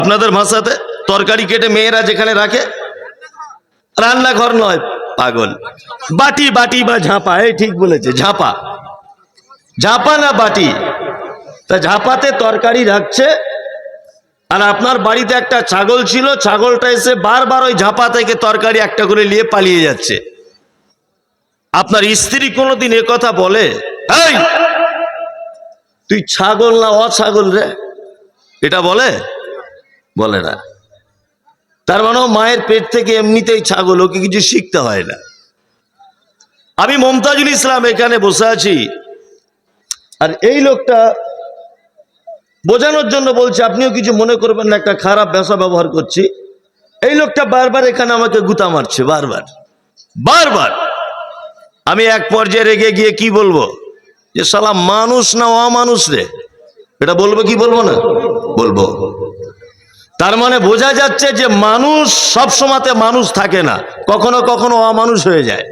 আপনাদের ভাষাতে তরকারি কেটে মেয়েরা যেখানে রাখে, রান্নাঘর নয় পাগল, বাটি বাটি বা ঝাঁপা। এই ঠিক বলেছে, ঝাঁপা। ঝাঁপা না বাটি। তা ঝাঁপাতে তরকারি রাখছে, আর আপনার বাড়িতে একটা ছাগল ছিল, ছাগলটা এসে বারবার ওই ঝাঁপা থেকে তরকারি একটা করে নিয়ে পালিয়ে যাচ্ছে। আপনার স্ত্রী কোনোদিন এ কথা বলে, এই তুই ছাগল না অছাগল রে? এটা বলে? বলে না। তার মানে মায়ের পেট থেকে এমনিতেই ছাগল, ওকে কিছু শিখতে হয় না। আমি মমতাজুল ইসলাম এখানে বসে আছি, আর এই লোকটা বোঝানোর জন্য বলছে, আপনিও কিছু মনে করবেন না, একটা খারাপ ভাষা ব্যবহার করছি। এই লোকটা বারবার এখানে আমাকে গুতা মারছে, বারবার বারবার। আমি এক পর্যায়ে রেগে গিয়ে কি বলবো, যে শালা মানুষ না অমানুষ রে, এটা বলবো কি বলবো না? বলবো। তার মানে বোঝা যাচ্ছে যে মানুষ সব সময়তে মানুষ থাকে না, কখনো কখনো অমানুষ হয়ে যায়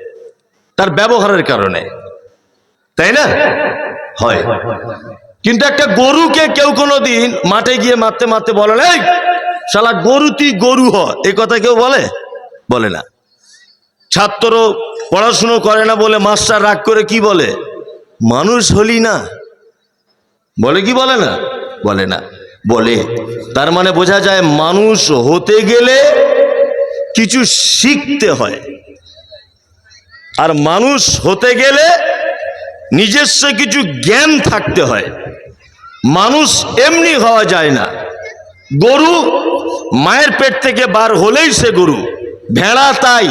তার ব্যবহারের কারণে, তাই না? হয়। কিন্তু একটা গরুকে কেউ কোনোদিন মাঠে গিয়ে মারতে মারতে বলে, এই শালা গরু তুই গরু হ, এ কথা কেউ বলে? বলে না। ছাত্র পড়াশুনো করে না বলে মাস্টার রাগ করে কি বলে, মানুষ হলি না, বলে কি বলে না? বলে না, বলে। তার মানে বোঝা যায় মানুষ হতে গেলে কিছু শিখতে হয়, আর মানুষ হতে গেলে নিজস্ব কিছু জ্ঞান থাকতে হয়। মানুষ এমনি হওয়া যায় না। গরু মায়ের পেট থেকে বার হলেই সে গরু, ভেড়া তাই,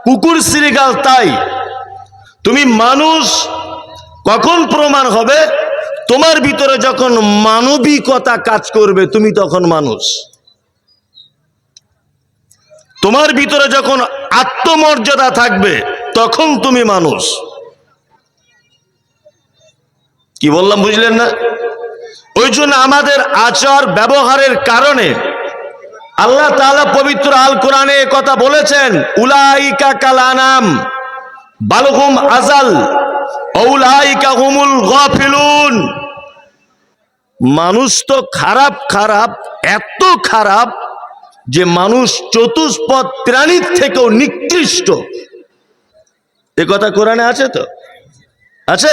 কুকুর শ্রীগাল তাই। তুমি মানুষ কখন প্রমাণ হবে? তোমার ভিতরে যখন মানবিকতা কাজ করবে, তুমি তখন মানুষ। তোমার ভিতরে যখন আত্মমর্যাদা থাকবে, তখন তুমি মানুষ। কি বললাম বুঝলেন না? ওই জন্য আমাদের আচার ব্যবহারের কারণে আল্লাহ তাআলা পবিত্র আল কোরআনে কথা বলেছেন, উলাইকা কাল আনাম বাল হুম আযাল উলাইকা হুমুল গাফিলুন। মানুষ তো খারাপ খারাপ, এত খারাপ যে মানুষ চতুষ্পদ প্রাণীর থেকেও নিকৃষ্ট। এ কথা কোরআনে আছে তো? আছে?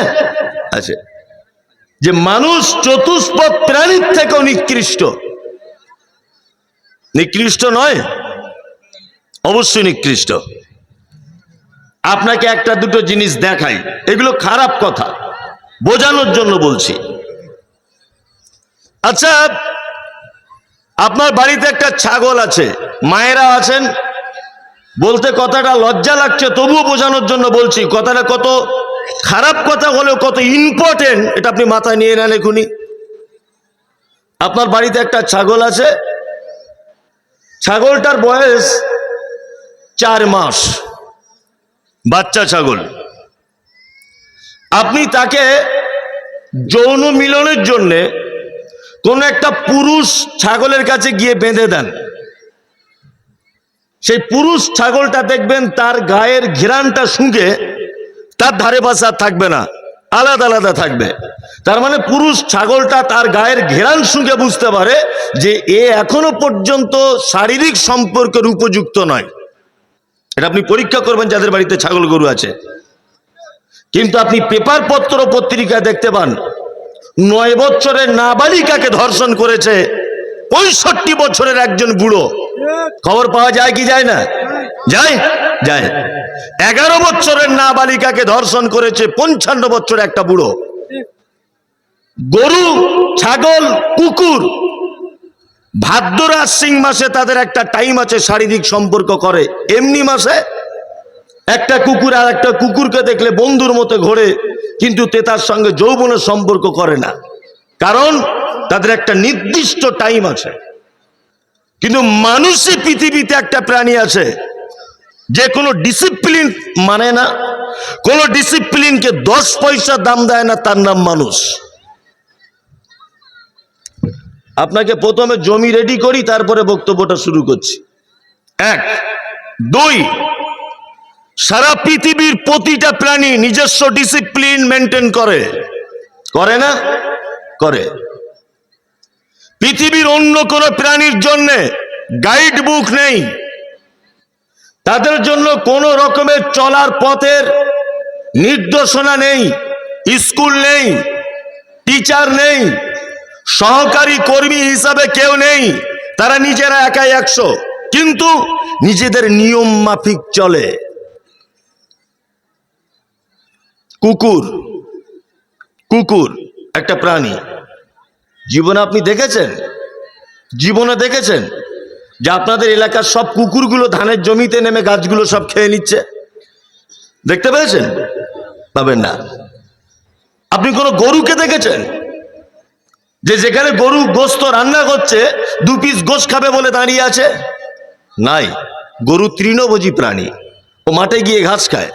আছে। যে মানুষ চতুষ্পদ প্রাণীর থেকেও নিকৃষ্ট। নিকৃষ্ট নয়? অবশ্যই নিকৃষ্ট। আপনাকে একটা দুটো জিনিস দেখাই, এগুলো খারাপ কথা, বোঝানোর জন্য বলছি। আচ্ছা, আপনার বাড়িতে একটা ছাগল আছে, মায়েরা আছেন, বলতে কথাটা লজ্জা লাগছে, তবুও বোঝানোর জন্য বলছি। কথাটা কত খারাপ কথা হলেও কত ইম্পর্টেন্ট, এটা আপনি মাথায় নিয়ে নেন এখনই। আপনার বাড়িতে একটা ছাগল আছে, ছাগলটার বয়স 4 মাস, বাচ্চা ছাগল। আপনি তাকে যৌন মিলনের জন্য কোন একটা পুরুষ ছাগলের কাছে গিয়ে বেঁধে দেন। সেই পুরুষ ছাগলটা দেখবেন তার গায়ের ঘ্রাণটা শুঁকে তার ধারে পাশে আর থাকবে না, আলাদা আলাদা থাকবে। তার মানে পুরুষ ছাগলটা তার গায়ের ঘ্রাণ শুঁকে বুঝতে পারে যে এ এখনো পর্যন্ত শারীরিক সম্পর্কের উপযুক্ত নয়। এটা আপনি পরীক্ষা করবেন যাদের বাড়িতে ছাগল গরু আছে। কিন্তু আপনি পেপার পত্র পত্রিকায় দেখতে পান 9 বছরের নাবালিকাকে ধর্ষণ করেছে 65 বছরের একজন বুড়ো। খবর পাওয়া যায় কি যায় না? যায়, যায়। 11 বছরের নাবালিকাকে ধর্ষণ করেছে 55 বছরের একটা বুড়ো। গরু, ছাগল, কুকুর ভাদ্র আশ্বিন মাসে তাদের একটা টাইম আছে, শারীরিক সম্পর্ক করে। এমনি মাসে একটা কুকুর আর একটা কুকুরকে দেখলে বন্ধুর মতো ঘোরে, কিন্তু তার সঙ্গে যৌবনের সম্পর্ক করে না, কারণ তাদের একটা নির্দিষ্ট টাইম আছে। কিন্তু মানুষই পৃথিবীতে একটা প্রাণী আছে যে কোনো ডিসিপ্লিন মানে না, কোনো ডিসিপ্লিনকে 10 পয়সা দাম দেয় না, তার নাম মানুষ। আপনাকে প্রথমে জমি রেডি করি, তারপরে বক্তব্যটা শুরু করছি। 1, 2, সারা পৃথিবীর প্রতিটা প্রাণী নিজস্ব ডিসিপ্লিন মেনটেন করে, করে না? করে। পৃথিবীর অন্য কোনো প্রাণীর জন্য গাইড বুক নেই, তাদের জন্য কোনো রকমের চলার পথের নির্দেশনা নেই, স্কুল নেই, টিচার নেই, সহকারী কর্মী হিসাবে কেউ নেই, তারা নিজেরা একাই 100, কিন্তু নিজেদের নিয়ম মাফিক চলে। কুকুর, কুকুর একটা প্রাণী, জীবনে আপনি দেখেছেন, জীবনে দেখেছেন যে আপনাদের এলাকার সব কুকুরগুলো ধানের জমিতে নেমে গাছগুলো সব খেয়ে নিচ্ছে? দেখতে পেয়েছেন? পাবেন না। আপনি কোনো গরুকে দেখেছেন যে যেখানে গরু গোস্ত রান্না করছে 2 পিস গোস্ত খাবে বলে দাঁড়িয়ে আছে? নাই। গরু তৃণভোজী প্রাণী, ও মাঠে গিয়ে ঘাস খায়।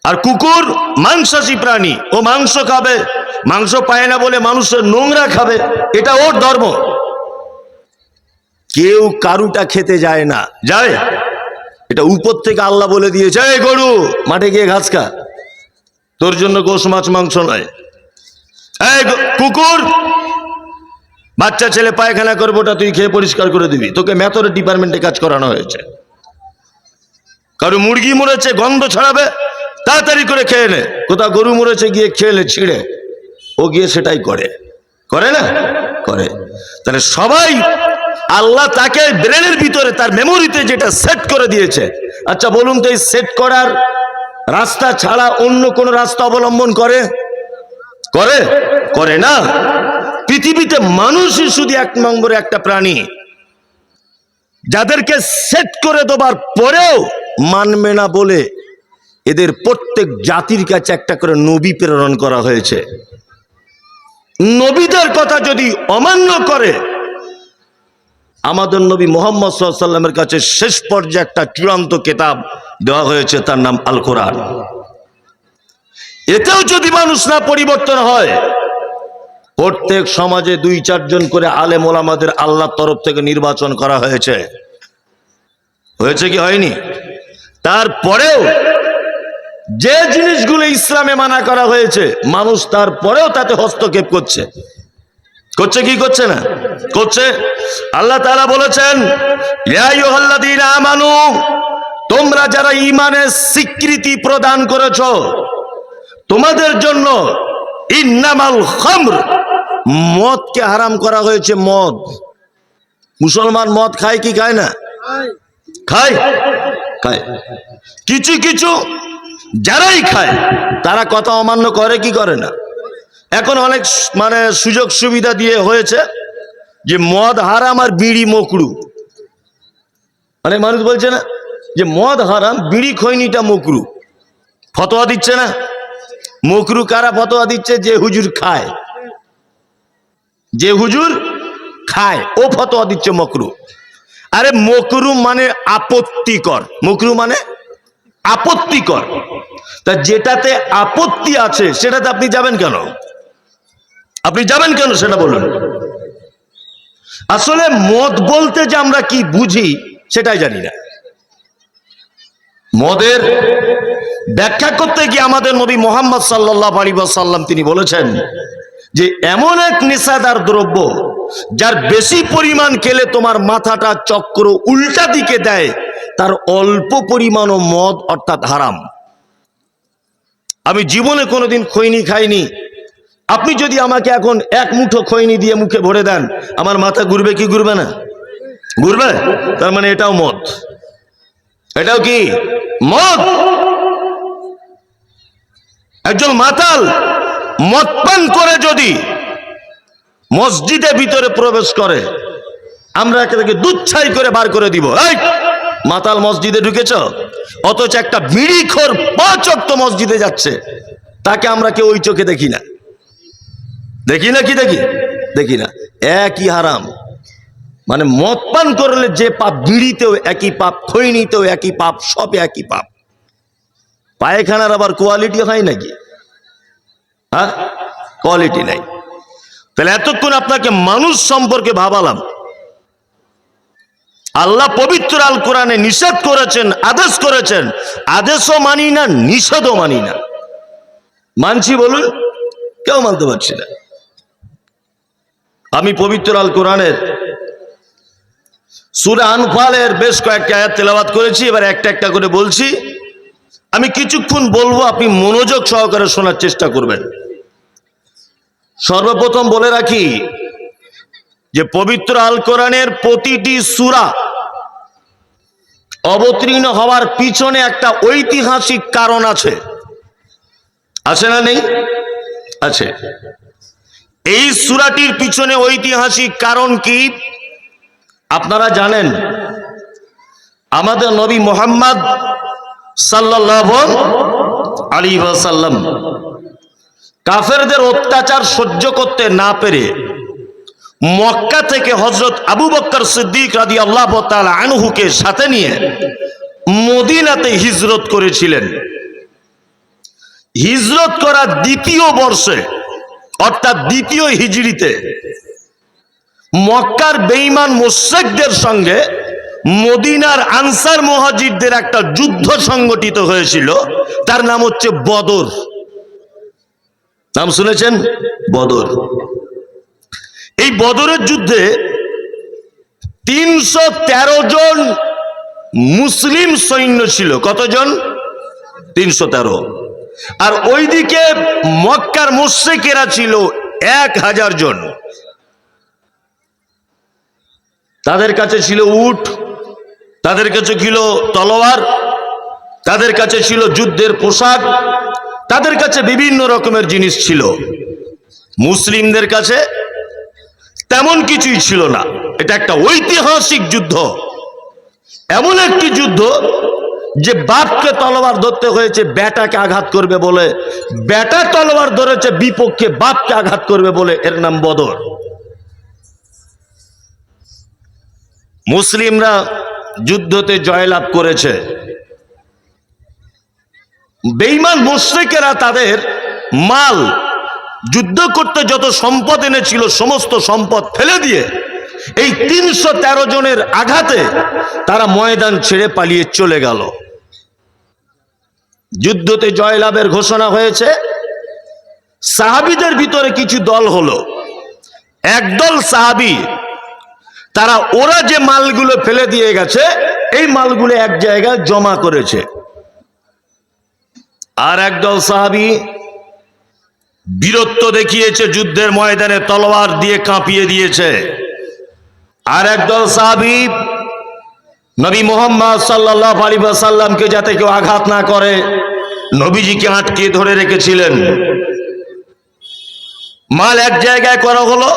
আর কুকুর মাংসাশী প্রাণী, ও মাংস খাবে, মাংস পায় না বলে মানুষের নোংরা খাবে, এটা ওর ধর্ম। কেউ কারুটা খেতে যায় না, যায়? এটা উপর থেকে আল্লাহ বলে দিয়েছে, এই গরু মাঠে গিয়ে ঘাস খা, তোর জন্য গোশ মাছ মাংস নয়। এই কুকুর, বাচ্চা ছেলে পায়খানা করবো, ওটা তুই খেয়ে পরিষ্কার করে দিবি, তোকে মেথড ডিপার্টমেন্টে কাজ করানো হয়েছে। কারো মুরগি মরেছে, গন্ধ ছড়াবে, তাড়াতাড়ি করে খেয়ে নে। কোথাও গরু মরেছে, গিয়ে খেলে ছিঁড়ে, ও গিয়ে সেটাই করে, করে না? করে। তাহলে সবাই আল্লাহ তাকে ব্রেনের ভিতরে তার মেমোরিতে যেটা সেট করে দিয়েছে, আচ্ছা বলুন তো এই সেট করার রাস্তা ছাড়া অন্য কোন রাস্তা অবলম্বন করে? করে? করে না। পৃথিবীতে মানুষই শুধু 1 নম্বরে একটা প্রাণী যাদেরকে সেট করে দেবার পরেও মানবে না বলে এদের প্রত্যেক জাতির কাছে একটা করে নবী প্রেরণ করা হয়েছে। নবীদের কথা যদি অমান্য করে, আমাদের নবী মুহাম্মদ সাল্লাল্লাহু আলাইহি ওয়াসাল্লামের কাছে শেষ পর্যায়ে একটা চূড়ান্ত কিতাব দেওয়া হয়েছে, তার নাম আল কোরআন। এতেও যদি মানুষ না পরিবর্তন হয়, প্রত্যেক সমাজে 2-4 জন করে আলেম ওলামাদের আল্লাহর তরফ থেকে নির্বাচন করা হয়েছে। হয়েছে কি হয়নি? তারপরেও যে জিনিসগুলো ইসলামে মানা করা হয়েছে, মানুষ তারপরেও তাতে হস্তক্ষেপ করছে। করছে কি করছে না? করছে। আল্লাহ তাআলা বলেছেন, ইয়া আইয়ুহাল্লাযীনা আমানু, তোমরা যারা ঈমানের স্বীকৃতি প্রদান করেছো, তোমাদের জন্য ইন্নামাল খামর, মদকে হারাম করা হয়েছে। মদ, মুসলমান মদ খায় কি খায় না? খায়, খায়। কিছু কিছু যারাই খায় তারা কথা অমান্য করে কি করে না? এখন অনেক সুযোগ সুবিধা দিয়ে হয়েছে যে মদ হারাম আর বিড়ি মকরু। অনেক মানুষ বলছে না যে মদ হারাম, বিড়ি খৈনিটা মকরু, ফতোয়া দিচ্ছে না? মকরু কারা ফতোয়া দিচ্ছে? যে হুজুর খায়, যে হুজুর খায় ও ফতোয়া দিচ্ছে মকরু। আরে মকরু মানে আপত্তিকর, মকরু মানে আপত্তিকর। তা যেটাতে আপত্তি আছে সেটাতে আপনি যাবেন কেন? আপনি যাবেন কেন সেটা বলুন। আসলে মদ বলতে যে আমরা কি বুঝি সেটাই জানি না। মদের ব্যাখ্যা করতে গিয়ে আমাদের নবী মুহাম্মদ সাল্লাল্লাহু আলাইহি ওয়াসাল্লাম তিনি বলেছেন যে এমন এক নেশাদার দ্রব্য যার বেশি পরিমাণ খেলে তোমার মাথাটা চক্র উল্টা দিকে দেয়, তার অল্প পরিমাণও মদ অর্থাৎ হারাম। আমি জীবনে কোনোদিন খৈনি খাইনি, আপনি যদি আমাকে এখন 1 মুঠো খৈনি দিয়ে মুখে ভরে দেন, আমার মাথা ঘুরবে কি ঘুরবে না? ঘুরবে। তার মানে এটাও মদ, এটাও কি মদ। একজন মাতাল মদ পান করে যদি মসজিদের ভিতরে প্রবেশ করে, আমরা একে দুচ্ছাই করে বার করে দিব, এই মাতাল মসজিদে ঢুকেছ। অথচ একটা বিড়িখোর 5 ওয়াক্ত মসজিদে যাচ্ছে, তাকে আমরা কেউ ওই চোখে দেখি না। দেখি না? কি দেখি? দেখি না। একই হারাম। মানে মদ পান করলে যে পাপ, বিড়িতেও একই পাপ, খৈনিতেও একই পাপ, সব একই পাপ। পায়খানার আবার কোয়ালিটি হয় নাকি? হ্যাঁ, কোয়ালিটি নাই। তাহলে এতক্ষণ আপনাকে মানুষ সম্পর্কে ভাবালাম। আল্লাহ পবিত্র আল কোরআনে নিষেধ করেছেন, আদেশ করেছেন, আদেশও মানি না, নিষেধও মানি না। মানছি বলুন? কেউ মানতে পারছি না। আমি পবিত্র আল কোরআনের সূরা আনফালের বেশ কয়েকটা আয়াত তেলাওয়াত করেছি। এবার একটা একটা করে বলছি। আমি কিছুক্ষণ বলবো, আপনি মনোযোগ সহকারে শোনার চেষ্টা করবেন। সর্বপ্রথম বলে রাখি যে পবিত্র আল কোরআনের প্রতিটি সূরা অবতীর্ণ হওয়ার পিছনে একটা ঐতিহাসিক কারণ আছে। আছে না নেই? আছে। এই সূরাটির পিছনে ঐতিহাসিক কারণ কি আপনারা জানেন? আমাদের নবী মুহাম্মদ সাল্লাল্লাহু আলাইহি ওয়াসাল্লাম কাফেরদের অত্যাচার সহ্য করতে না পেরে মক্কা থেকে হযরত আবু বকর সিদ্দিক রাদিয়াল্লাহু তাআলা আনহুকে সাথে নিয়ে মদিনাতে হিজরত করেছিলেন। হিজরত করার দ্বিতীয় বর্ষে অর্থাৎ দ্বিতীয় হিজরিতে মক্কার বেঈমান মুশরিকদের সঙ্গে মদিনার আনসার মুহাজিরদের একটা যুদ্ধ সংগঠিত হয়েছিল। তার নাম হচ্ছে বদর। নাম শুনেছেন? বদর। এই বদরের যুদ্ধে 313 জন মুসলিম সৈন্য ছিল। কতজন? 313। আর ওইদিকে মক্কার মুশরিকেরা ছিল 1000 জন। তাদের কাছে ছিল উট, তাদের কাছে ছিল তলোয়ার, তাদের কাছে ছিল যুদ্ধের পোশাক, তাদের কাছে বিভিন্ন রকমের জিনিস ছিল। মুসলিমদের কাছে তেমন কিছুই ছিল না। এটা একটা ঐতিহাসিক যুদ্ধ, এমন একটি যুদ্ধ যে বাপকে তলোয়ার ধরতে হয়েছে বেটাকে আঘাত করবে বলে, বেটা তলোয়ার ধরেছে বিপক্ষে বাপকে আঘাত করবে বলে, এর নাম বদর। মুসলিমরা যুদ্ধতে জয়লাভ করেছে। বেঈমান মুশরিকেরা তাদের মাল, যুদ্ধ করতে যত সম্পদ এনেছিল সমস্ত সম্পদ ফেলে দিয়ে এই 313 জনের আঘাতে তারা ময়দান ছেড়ে পালিয়ে চলে গেল। যুদ্ধতে জয়লাভের ঘোষণা হয়েছে। সাহাবীদের ভিতরে কিছু দল হলো। একদল সাহাবী তারা ওরা যে মালগুলো ফেলে দিয়ে গেছে এই মালগুলো এক জায়গায় জমা করেছে। আর একদল সাহাবী বীরত্ব দেখিয়েছে, যুদ্ধের ময়দানে তলোয়ার দিয়ে কাঁপিয়ে দিয়েছে। আর একদল সাহাবী নবী মুহাম্মদ সাল্লাল্লাহু আলাইহি ওয়াসাল্লামকে যাতে কেউ আঘাত না করে নবীজিকে আটকে ধরে রেখেছিলেন। মাল এক জায়গায় করা হলো।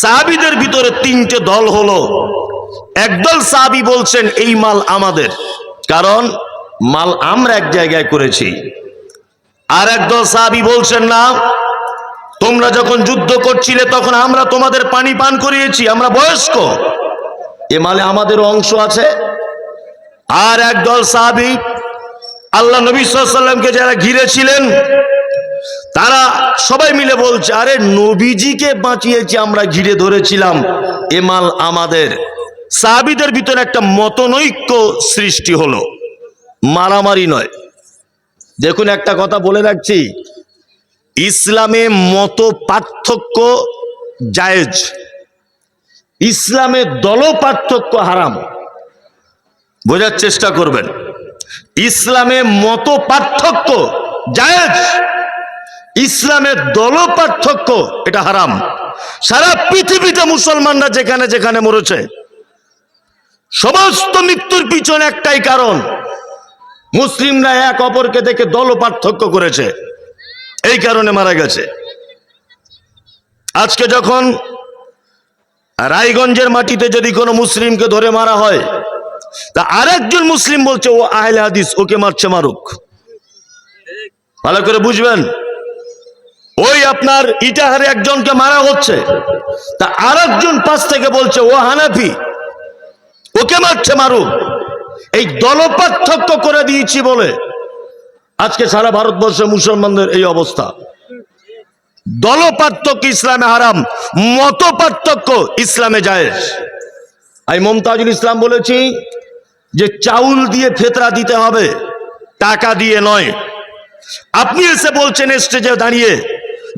সাহাবীদের ভিতরে 3টে দল হলো। একদল সাহাবী বলছেন এই মাল আমাদের, কারণ মাল আমরা এক জায়গায় করেছি। আর একদল সাহাবী বলছেন না, তোমরা যখন যুদ্ধ করছিলে তখন আমরা তোমাদের পানি পান করিয়েছি, আমরা বয়স্ক, এ মালে আমাদের অংশ আছে। আর একদল সাহাবী আল্লাহ নবী সাল্লাল্লাহু আলাইহি ওয়াসাল্লামকে যারা ঘিরেছিলেন তারা সবাই মিলে বলছে, আরে নবীজিকে বাঁচিয়েছি, আমরা ঘিরে ধরেছিলাম, এ মাল আমাদের। সাহাবীদের ভিতরে একটা মতনৈক্য সৃষ্টি হলো, মারামারি নয়। দেখুন, একটা কথা বলে রাখছি, ইসলামে মত পার্থক্য জায়েজ, ইসলামে দল পার্থক্য হারাম। বোঝার চেষ্টা করবেন, ইসলামে মত পার্থক্য জায়েজ, ইসলামের দল পার্থক্য এটা হারাম। সারা পৃথিবীতে মুসলমানরা যেখানে যেখানে মরেছে সমস্ত মৃত্যুর পিছনে একটাই কারণ, মুসলিমরা এক অপরকে দেখে দল পার্থক্য করেছে, এই কারণে মারা গেছে। আজকে যখন রায়গঞ্জের মাটিতে যদি কোনো মুসলিমকে ধরে মারা হয় তা আরেকজন মুসলিম বলছে ও আহলে হাদিস, ওকে মারছে মারুক। ভালো করে বুঝবেন, ওই আপনার ইটাহারে একজনকে মারা হচ্ছে তা আরেকজন পাশ থেকে বলছে ও হানাফি, ওকে মারছে মারুক। এই দল পার্থক্য করে দিয়েছি বলে আজকে সারা ভারতবর্ষে মুসলমানদের এই অবস্থা। দল পার্থক্য ইসলামে হারাম, মত পার্থক্য ইসলামে জায়েজ। আমি মুমতাজুল ইসলাম বলেছি যে চাউল দিয়ে ফিতরা দিতে হবে, টাকা দিয়ে নয়। আপনি এসে বলছেন স্টেজে দাঁড়িয়ে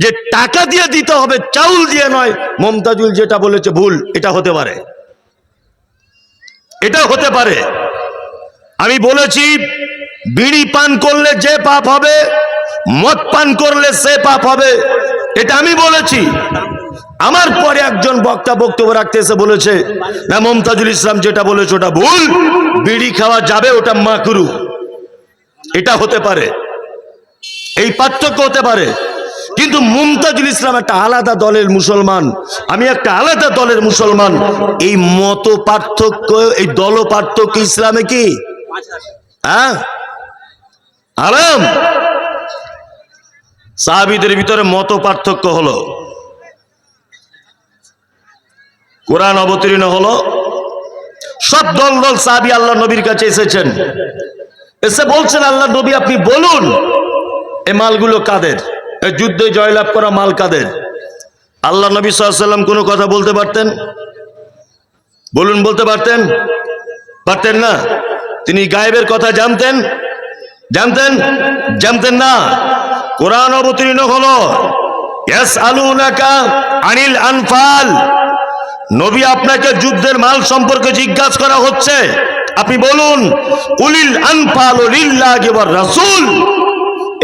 যে টাকা দিয়ে দিতে হবে, চাউল দিয়ে নয়, মমতাজুল যেটা বলেছে ভুল। এটা হতে পারে, এটা হতে পারে। আমি বলেছি বিড়ি পান করলে যে পাপ হবে, মদ পান করলে সে পাপ হবে, এটা আমি বলেছি। আমার পরে একজন বক্তা বক্তব্য রাখতে এসে বলেছে না, মমতাজুল ইসলাম যেটা বলেছে ওটা ভুল, বিড়ি খাওয়া যাবে, ওটা মাকরু। এটা হতে পারে, এই পার্থক্য হতে পারে। কিন্তু মুমতাজুল ইসলাম একটা আলাদা দলের মুসলমান, আমি একটা আলাদা দলের মুসলমান। এই মত পার্থক্য, এই দল পার্থক্য ইসলামে কি হ্যাঁ আরাম? সাহাবীদের ভিতরে মত পার্থক্য হলো, কোরআন অবতীর্ণ হলো, সব দল দল সাহাবী আল্লাহ নবীর কাছে এসেছেন, এসে বলছেন আল্লাহ নবী আপনি বলুন এই মালগুলো কাদের, এই যুদ্ধে জয়লাভ করা মাল কাদের? আল্লাহ নবী সাল্লাল্লাহু আলাইহি ওয়াসাল্লাম কোনো কথা বলতে পারতেন? বলুন, বলতে পারতেন? পারতেন না। তিনি গায়েবের কথা জানতেন? জানতেন? জানতেন না। কোরআন অবতীর্ণ হলো, ইয়াসআলুনাকা আনিল আনফাল, নবী আপনাকে যুদ্ধের মাল সম্পর্কে জিজ্ঞাসা করা হচ্ছে, আপনি বলুন উলিল আনফালু লিল্লাহি ওয়ার রাসূল,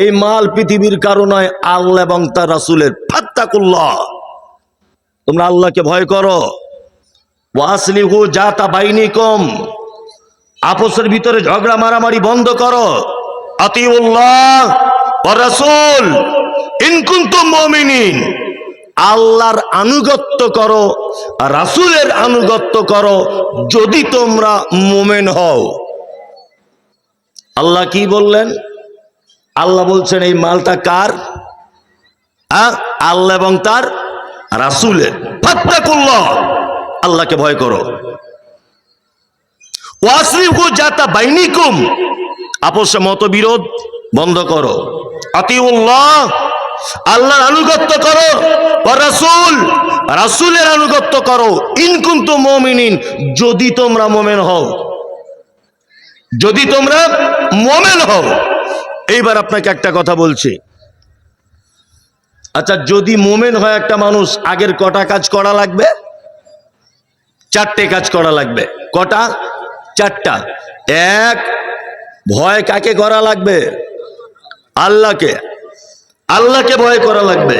এই মাল পৃথিবীর কারো নয়, আল্লাহ এবং তার রাসূলের। ফাত্তাকুল্লাহ, তোমরা আল্লাহকে ভয় করো। ওয়াসলিহু জাতা বাইনিকুম, আপসের ভিতরে ঝগড়া মারামারি বন্ধ করো। আতিউল্লাহ ওয়া রাসূল ইন কুনতুম মুমিনিন, আল্লাহর আনুগত্য করো, রাসূলের আনুগত্য করো যদি তোমরা মুমিন হও। আল্লাহ কি বললেন? আল্লাহ বলছেন এই মালটা কার? আল্লাহ এবং তার রাসূলের। ফাত্তাকুল্লাহ, আল্লাহকে ভয় করো। ওয়াসলিহু জাতা বাইনিকুম, আপসে মতবিরোধ বন্ধ করো। আতিউল্লাহ, আল্লাহর আনুগত্য করো, ওয়া রাসূল, রাসূলের আনুগত্য করো, ইন কুনতুম মুমিনিন, যদি তোমরা মুমিন হও, যদি তোমরা মুমিন হও। এইবার আপনাকে একটা কথা বলছি, আচ্ছা যদি মুমিন হয় একটা মানুষ, আগের কটা কাজ করা লাগবে? চারটে কাজ করা লাগবে। কটা? চারটা। এক, ভয় কাকে করা লাগবে? আল্লাহকে, আল্লাহকে ভয় করা লাগবে।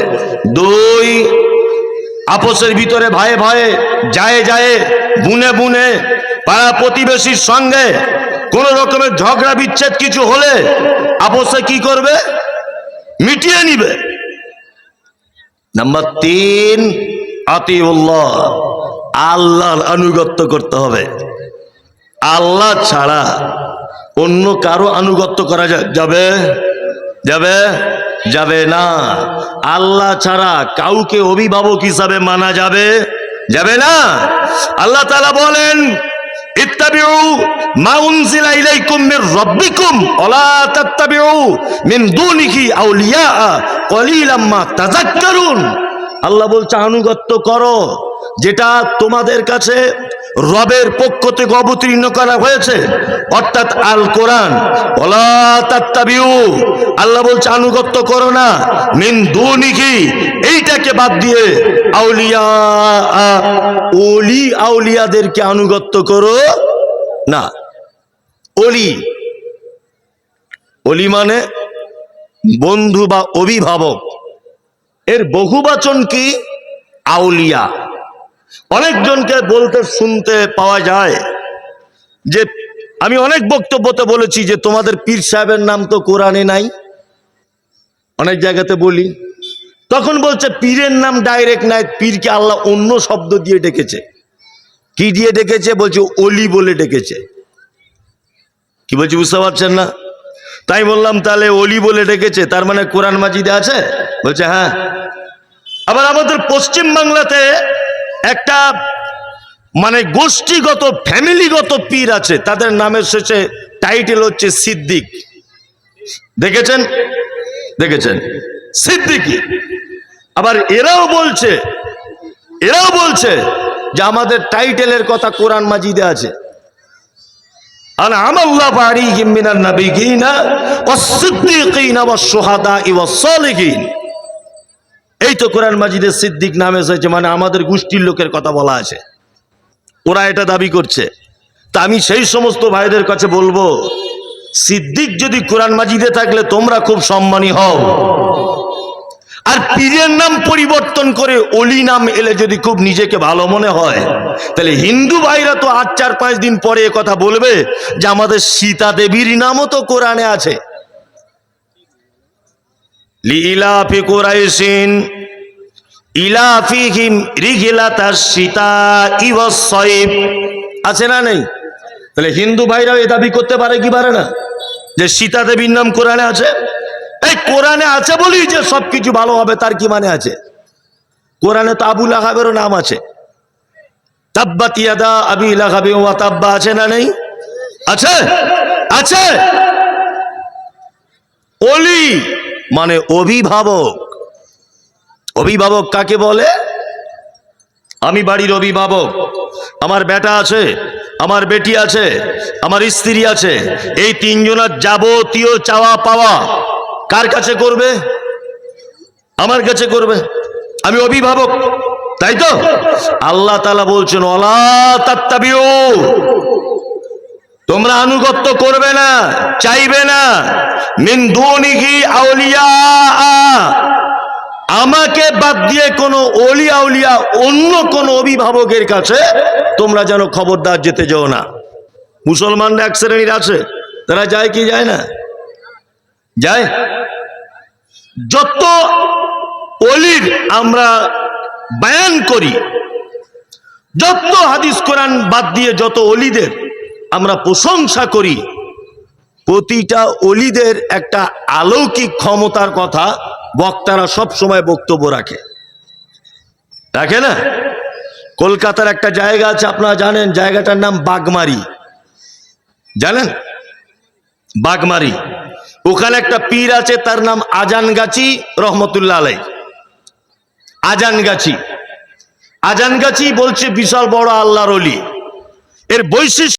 দুই, আপসের ভিতরে ভয়ে ভয়ে, যায় যায়, বুনে বুনে, পাড়া প্রতিবেশীর সঙ্গে কোন রকমের ঝগড়া বিচ্ছেদ কিছু হলে আপসে কি করবে? মিটিয়ে নিবে। নাম্বার তিন, আতিউল্লাহ, আল্লাহর আনুগত্য করতে হবে। আল্লাহ ছাড়া অন্য কারো আনুগত্য করা যাবে? যাবে? যাবে না। আল্লাহ ছাড়া কাউকে অভিভাবক হিসাবে মানা যাবে? যাবে না। আল্লাহ তাআলা বলেন ইত্তাবিউ মা উনজিলা ইলাইকুম মির রাব্বিকুম ওয়ালা তাত্তাবিউ মিন দুনিহি আউলিয়া কলিলাম মা তাযাক্কারুন। আল্লাহ বলছে আনুগত্য করো যেটা তোমাদের কাছে রবের পক্ষ থেকে অবতীর্ণ করা হয়েছে, অর্থাৎ আল কোরআন। ওয়ালা তাত্তাবিউ, আল্লাহ বলছে আনুগত্য করো না, মিন দুনিহি, এইটাকে বাদ দিয়ে আউলিয়া, ওলি আউলিয়াদেরকে আনুগত্য করো না। ওলি, ওলি মানে বন্ধু বা অভিভাবক, এর বহুবচন কি? আউলিয়া। অনেকজনকে বলতে শুনতে পাওয়া যায় যে, আমি অনেক বক্তব্যতে বলেছি যে তোমাদের পীর সাহেবের নাম তো কোরআনে নাই, অনেক জায়গাতে বলি, তখন বলছে পীরের নাম ডাইরেক্ট নাই, পীরকে আল্লাহ অন্য শব্দ দিয়ে ডেকেছে। কি দিয়ে ডেকেছে? বলছে ওলি বলে ডেকেছে। কি বলছি বুঝতে পারছেন না? তাই বললাম তাহলে ওলি বলে ডেকেছে, তার মানে কোরআন মাজিদে আছে? বলছে হ্যাঁ। আবার আমাদের পশ্চিম বাংলাতে একটা মানে গোষ্ঠীগত ফ্যামিলিগত পীর আছে, তাদের নামের শেষে টাইটেল হচ্ছে সিদ্দিক। দেখেছেন? দেখেছেন? সিদ্দিকী। আবার এরাও বলছে যে আমাদের টাইটেলের কথা কোরআন মাজিদে আছে। আনআমাল্লাহু আলাইহিম মিনান নাবিয়্যিনা ওয়াস-সিদ্দীকিনা ওয়াস-শুহাদা'i ওয়াস-সালিহিন। এই তো কোরআন মাজিদে সিদ্দিক নাম এসেছে, মানে আমাদের গোষ্ঠীর লোকের কথা বলা আছে, ওরা এটা দাবি করছে। তা আমি সেই সমস্ত ভাইদের কাছে বলবো, সিদ্দিক যদি কোরআন মাজিদে থাকলে তোমরা খুব সম্মানী হও, আর পীরের নাম পরিবর্তন করে অলি নাম এলে যদি খুব নিজেকে ভালো মনে হয়, তাহলে হিন্দু ভাইরা তো 4-5 দিন পরে এ কথা বলবে যে আমাদের সীতা দেবীর নামও তো কোরআনে আছে। লিইলাফি কুরাইশিন ইলাফিহিম রিগলাতাশ শিতাই ওয়াস সাইফ, আছে না নেই? তাহলে হিন্দু ভাইরাও এ দাবি করতে পারে কি পারে না যে সীতা দেবীর নাম কোরআনে আছে? এই কোরআনে আছে বলি যে সবকিছু ভালো হবে তার কি মানে আছে? কোরআনে তো আবু লাহাবেরও নাম আছে, তাব্বাত ইয়াদা আবি লাহাব ওয়া তাব্বা, আছে না নেই? আছে, আছে। ওলি মানে অভিভাবক। অভিভাবক কাকে বলে? আমি বাড়ির অভিভাবক, আমার বেটা আছে, আমার বেটি আছে, আমার স্ত্রী আছে, এই তিনজনের যাবতীয় চাওয়া পাওয়া কার কাছে করবে? আমার কাছে করবে। আমি অভিভাবক, তাই তো? আল্লাহ তাআলা বলছেন ওয়ালা তাত্তাবিউ, তোমরা আনুগত্য করবে না, চাইবে না, মিন দুনিহি আউলিয়া, আমাকে বাদ দিয়ে কোনো ওলি আউলিয়া অন্য কোন অভিভাবকের কাছে তোমরা যেন খবরদার যেতে যাও না। মুসলমানরা এক শ্রেণীর আছে, তারা যায় কি যায় না? যায়। যত ওলির আমরা বয়ান করি, যত হাদিস কোরআন বাদ দিয়ে যত ওলিদের আমরা প্রশংসা করি, প্রতিটা ওলিদের একটা অলৌকিক ক্ষমতার কথা বক্তারা সব সময় বক্তব্য রাখে, রাখে না? কলকাতার একটা জায়গা আছে, আপনারা জানেন, জায়গাটার নাম বাগমারি, জানেন? বাগমারি, ওখানে একটা পীর আছে, তার নাম আজানগাছি রহমতুল্লাহ আলাই। আজানগাছি, আজানগাছি বলছে বিশাল বড় আল্লাহর ওলি। এর বৈশিষ্ট্য